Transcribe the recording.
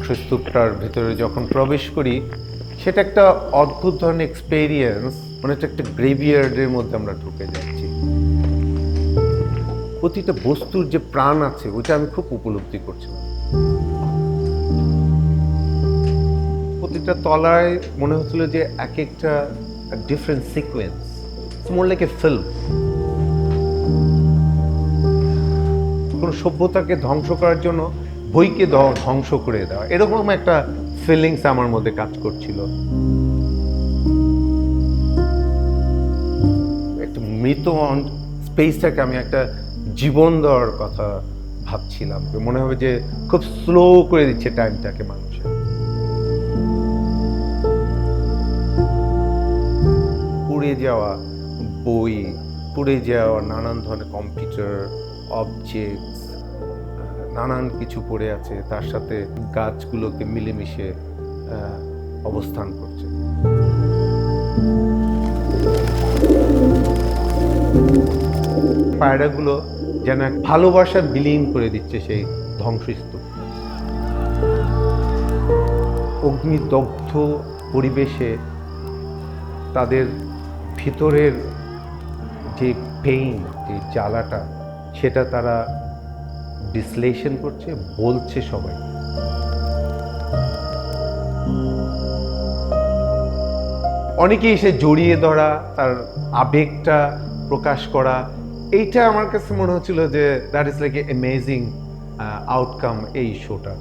ধ্বংসস্তূপটার ভেতরে যখন প্রবেশ করি, সেটা একটা অদ্ভুত ধরনের এক্সপেরিয়েন্স, মানে একটা গ্রেভিয়ার্ডের মধ্যে আমরা ঢুকে যাচ্ছি। প্রতিটা বস্তুর যে প্রাণ আছে ওইটা আমি খুব উপলব্ধি করছিলাম। প্রতিটা তলায় মনে হচ্ছিল যে এক একটা different sequence, more like a film. কোনো সভ্যতাকে ধ্বংস করার জন্য বইকে ধ্বংস করে দেওয়া, এরকম একটা ফিলিংস আমার মধ্যে কাজ করছিল। একটা মৃত স্পেসটাকে আমি একটা জীবন দেওয়ার কথা ভাবছিলাম। মনে হবে যে খুব স্লো করে দিচ্ছে টাইমটাকে মানুষের। পুড়ে যাওয়া বই, পুড়ে যাওয়া নানান ধরনের কম্পিউটার অবজেক্টস, নানান কিছু পড়ে আছে, তার সাথে গাছগুলোকে মিলেমিশে অবস্থান করছে। পায়রাগুলো যেন এক ভালোবাসা বিলীন করে দিচ্ছে সেই ধ্বংসস্তূপ। অগ্নিদগ্ধ পরিবেশে তাদের ভিতরের যে পেইন, যে জ্বালাটা, সেটা তারা বিশ্লেষণ করছে, বলছে সবাই। অনেকেই এসে জড়িয়ে ধরা, তার আবেগটা প্রকাশ করা, এইটা আমার কাছে মনে হচ্ছিল যে that is like a amazing outcome এই শোটা।